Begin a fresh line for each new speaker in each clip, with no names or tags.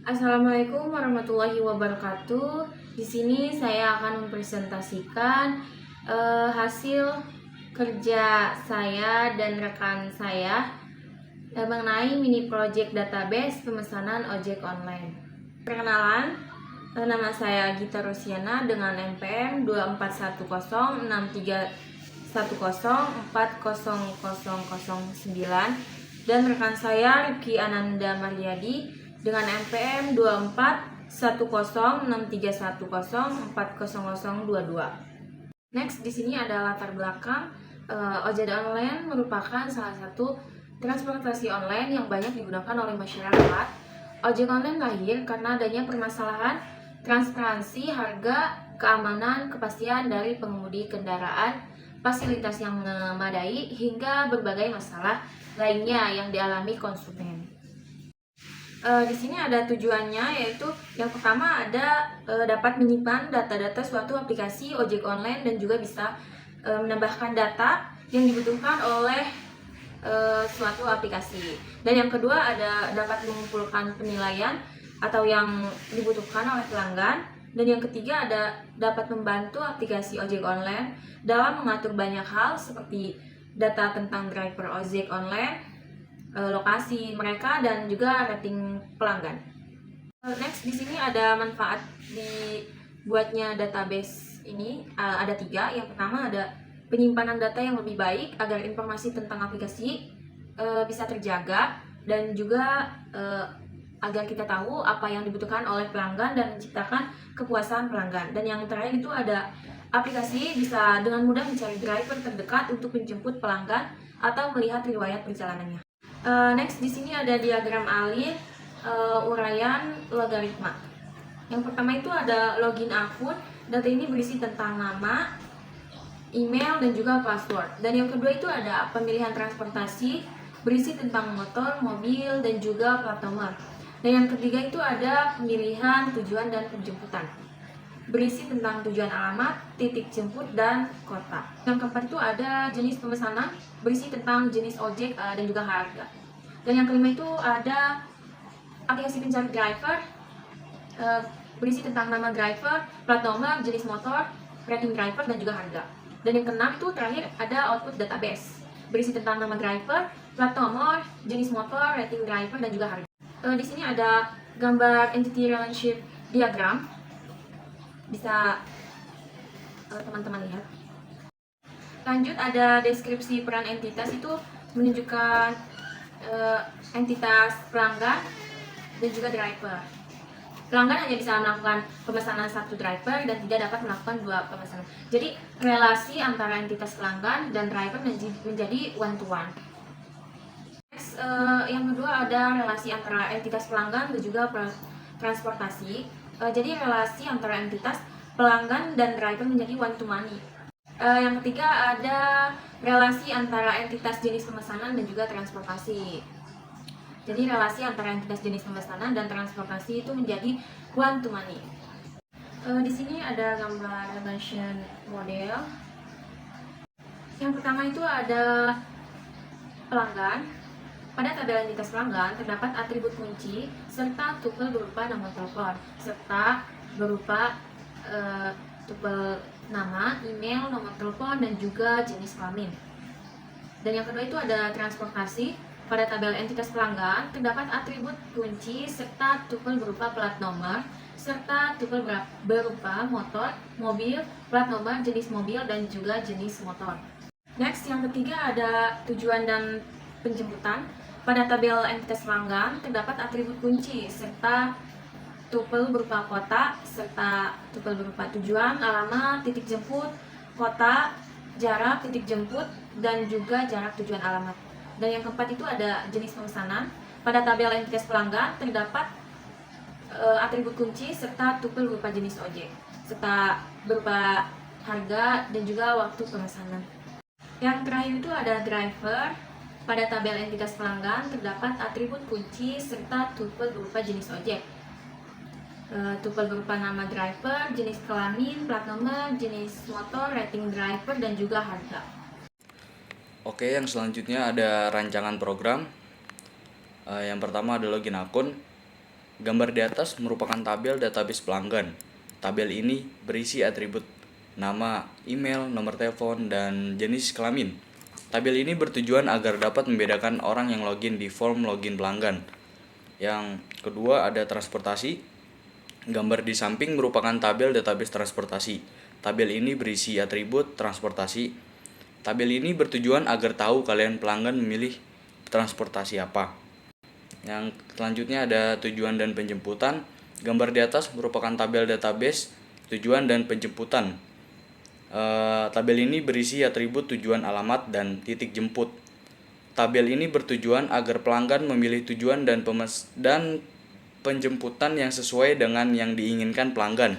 Assalamualaikum warahmatullahi wabarakatuh. Di sini saya akan mempresentasikan hasil kerja saya dan rekan saya mengenai mini project database pemesanan ojek online. Perkenalan, nama saya Gita Rosiana dengan NPM 24106310400009 dan rekan saya Rifki Ananda Mariadi dengan NPM 24106310400022. Next, di sini ada latar belakang. Ojek online merupakan salah satu transportasi online yang banyak digunakan oleh masyarakat. Ojek online lahir karena adanya permasalahan transparansi harga, keamanan, kepastian dari pengemudi kendaraan, fasilitas yang memadai, hingga berbagai masalah lainnya yang dialami konsumen. Di sini ada tujuannya, yaitu yang pertama ada dapat menyimpan data-data suatu aplikasi ojek online dan juga bisa menambahkan data yang dibutuhkan oleh suatu aplikasi. Dan yang kedua ada dapat mengumpulkan penilaian atau yang dibutuhkan oleh pelanggan. Dan yang ketiga ada dapat membantu aplikasi ojek online dalam mengatur banyak hal seperti data tentang driver ojek online, lokasi mereka, dan juga rating pelanggan. Next, di sini ada manfaat dibuatnya database ini, ada 3. Yang pertama ada penyimpanan data yang lebih baik agar informasi tentang aplikasi bisa terjaga, dan juga agar kita tahu apa yang dibutuhkan oleh pelanggan dan menciptakan kepuasan pelanggan. Dan yang terakhir itu ada aplikasi bisa dengan mudah mencari driver terdekat untuk menjemput pelanggan atau melihat riwayat perjalanannya. Next, di sini ada diagram alih uraian logaritma. Yang pertama itu ada login akun. Data ini berisi tentang nama, email, dan juga password. Dan yang kedua itu ada pemilihan transportasi, berisi tentang motor, mobil, dan juga plat nomor. Dan yang ketiga itu ada pemilihan tujuan dan penjemputan, berisi tentang tujuan alamat, titik jemput, dan kota. Yang keempat itu ada jenis pemesanan, berisi tentang jenis ojek dan juga harga. Dan yang kelima itu ada aplikasi pencari driver, berisi tentang nama driver, plat nomor, jenis motor, rating driver, dan juga harga. Dan yang keenam itu terakhir ada output database, berisi tentang nama driver, plat nomor, jenis motor, rating driver, dan juga harga. Di sini ada gambar entity relationship diagram, bisa teman-teman lihat. Lanjut, ada deskripsi peran entitas, itu menunjukkan entitas pelanggan dan juga driver. Pelanggan hanya bisa melakukan pemesanan satu driver dan tidak dapat melakukan 2 pemesanan. Jadi relasi antara entitas pelanggan dan driver menjadi one to one. Next, yang kedua ada relasi antara entitas pelanggan dan juga transportasi. Jadi relasi antara entitas pelanggan dan driver menjadi one to many. Yang ketiga ada relasi antara entitas jenis pemesanan dan juga transportasi. Jadi relasi antara entitas jenis pemesanan dan transportasi itu menjadi one to many. Di sini ada gambar relation model. Yang pertama itu ada pelanggan. Pada tabel entitas pelanggan terdapat atribut kunci serta tuple berupa nomor telepon, serta berupa tuple nama, email, nomor telepon, dan juga jenis kelamin. Dan yang kedua itu ada transportasi. Pada tabel entitas pelanggan terdapat atribut kunci serta tuple berupa plat nomor, serta tuple berupa motor, mobil, plat nomor, jenis mobil, dan juga jenis motor. Next, yang ketiga ada tujuan dan penjemputan. Pada tabel entitas pelanggan terdapat atribut kunci serta tuple berupa kota, serta tuple berupa tujuan, alamat, titik jemput, kota, jarak, titik jemput, dan juga jarak tujuan alamat. Dan yang keempat itu ada jenis pemesanan. Pada tabel entitas pelanggan terdapat atribut kunci serta tuple berupa jenis ojek, serta berupa harga dan juga waktu pemesanan. Yang terakhir itu ada driver. Pada tabel entitas pelanggan terdapat atribut kunci serta tuple berupa jenis ojek, tuple berupa nama driver, jenis kelamin, plat nomor, jenis motor, rating driver, dan juga harga.
Oke, yang selanjutnya ada rancangan program. Yang pertama ada login akun. Gambar di atas merupakan tabel database pelanggan. Tabel ini berisi atribut nama, email, nomor telepon, dan jenis kelamin. Tabel ini bertujuan agar dapat membedakan orang yang login di form login pelanggan. Yang kedua ada transportasi. Gambar di samping merupakan tabel database transportasi. Tabel ini berisi atribut transportasi. Tabel ini bertujuan agar tahu kalian pelanggan memilih transportasi apa. Yang selanjutnya ada tujuan dan penjemputan. Gambar di atas merupakan tabel database tujuan dan penjemputan. Tabel ini berisi atribut tujuan alamat dan titik jemput. Tabel ini bertujuan agar pelanggan memilih tujuan dan penjemputan yang sesuai dengan yang diinginkan pelanggan.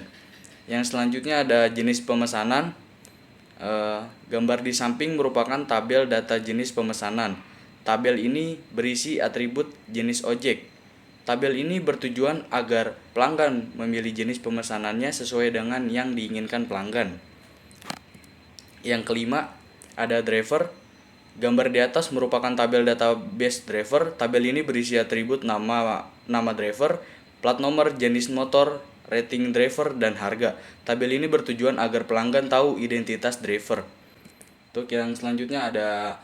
Yang selanjutnya ada jenis pemesanan. Gambar di samping merupakan tabel data jenis pemesanan. Tabel ini berisi atribut jenis ojek. Tabel ini bertujuan agar pelanggan memilih jenis pemesanannya sesuai dengan yang diinginkan pelanggan. Yang kelima, ada driver. Gambar di atas merupakan tabel database driver. Tabel ini berisi atribut nama driver, plat nomor, jenis motor, rating driver, dan harga. Tabel ini bertujuan agar pelanggan tahu identitas driver. Untuk yang selanjutnya ada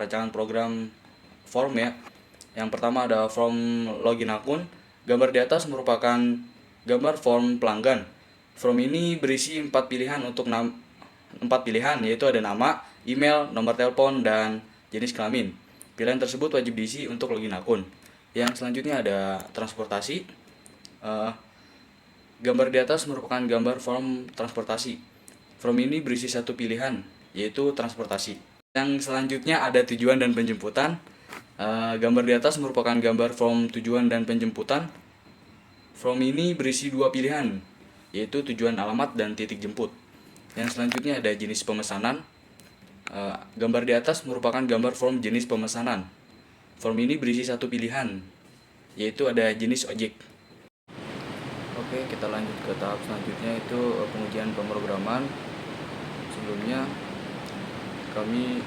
rancangan program form ya. Yang pertama ada form login akun. Gambar di atas merupakan gambar form pelanggan. Form ini berisi 4 pilihan yaitu ada nama, email, nomor telepon, dan jenis kelamin. Pilihan tersebut wajib diisi untuk login akun. Yang selanjutnya ada transportasi. Gambar di atas merupakan gambar form transportasi. Form ini berisi 1 pilihan yaitu transportasi. Yang selanjutnya ada tujuan dan penjemputan. Gambar di atas merupakan gambar form tujuan dan penjemputan. Form ini berisi 2 pilihan yaitu tujuan alamat dan titik jemput. Yang selanjutnya ada jenis pemesanan. Gambar di atas merupakan gambar form jenis pemesanan. Form ini berisi 1 pilihan yaitu ada jenis ojek. Oke, kita lanjut ke tahap selanjutnya itu pengujian pemrograman. Sebelumnya kami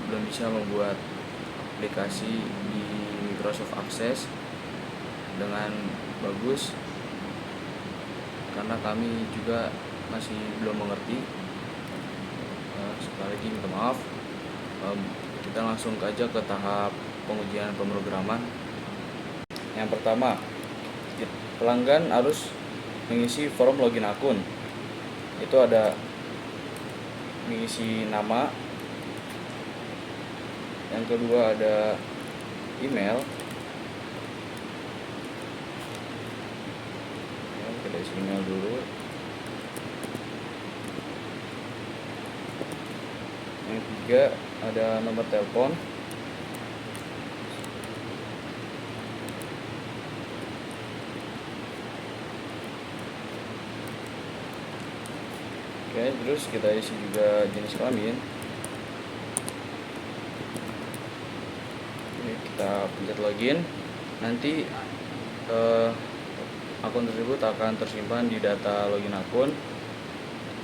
belum bisa membuat aplikasi di Microsoft Access dengan bagus karena kami juga masih belum mengerti. Sekali lagi minta maaf. Kita langsung aja ke tahap pengujian pemrograman. Yang pertama, pelanggan harus mengisi form login akun. Itu ada mengisi nama. Yang kedua ada email. Kita isi email dulu. Yang ketiga ada nomor telepon. Oke, terus kita isi juga jenis kelamin. Ini kita pencet login. Nanti akun tersebut akan tersimpan di data login akun.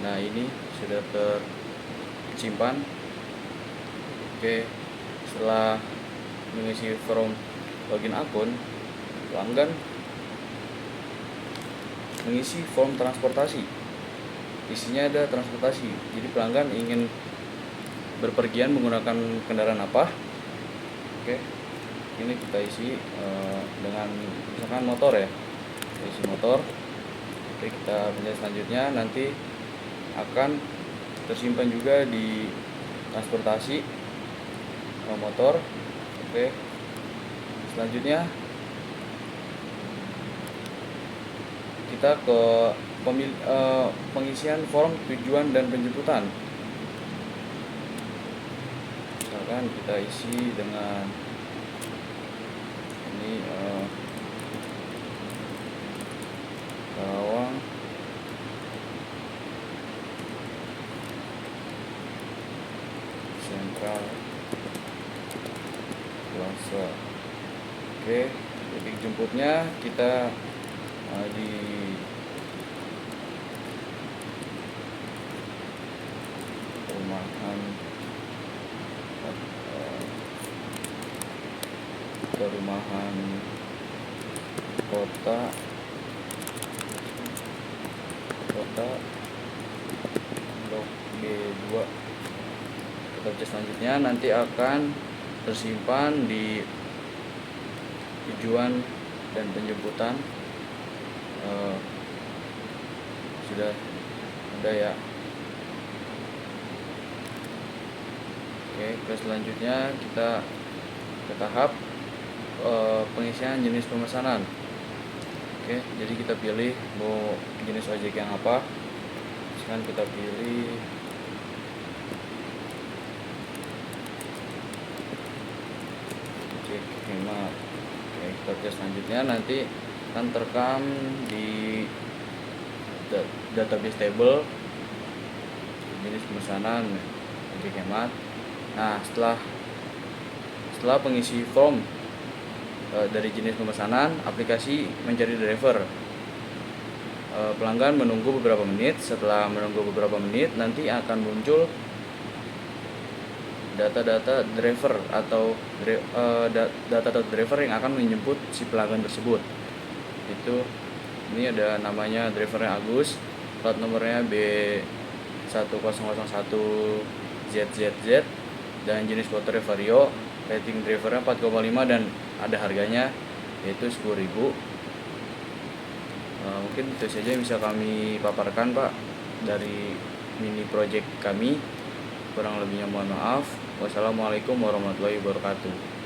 Nah, ini sudah tersimpan. Oke, setelah mengisi form login akun, pelanggan mengisi form transportasi. Isinya ada transportasi. Jadi pelanggan ingin berpergian menggunakan kendaraan apa? Oke, ini kita isi dengan misalkan motor ya. Kita isi motor. Oke, kita pencet selanjutnya. Nanti akan tersimpan juga di transportasi motor. Oke, selanjutnya kita ke pengisian form tujuan dan penjemputan. Misalkan kita isi dengan ini Karawang, Sentral, Plaza. Oke, titik jemputnya kita di perumahan perumahan kota blok B2. Kita baca selanjutnya, nanti akan tersimpan di tujuan dan penjemputan. Sudah ada ya. Oke, ke selanjutnya kita ke tahap pengisian jenis pemesanan. Oke, jadi kita pilih mau jenis ojek yang apa. Sekarang kita pilih ojek hemat. Oke, kita pilih selanjutnya, nanti akan terekam di database table jenis pemesanan ojek hemat. Nah, setelah pengisi form dari jenis pemesanan, aplikasi mencari driver. Pelanggan menunggu beberapa menit. Setelah menunggu beberapa menit, nanti akan muncul data-data driver atau data-data driver yang akan menjemput si pelanggan tersebut. Ini ada namanya drivernya Agus, plat nomornya B1001ZZZ, dan jenis motornya Vario, rating drivernya 4,5 dan ada harganya yaitu 10.000. Mungkin itu saja yang bisa kami paparkan, Pak, dari mini project kami. Kurang lebihnya mohon maaf. Wassalamualaikum warahmatullahi wabarakatuh.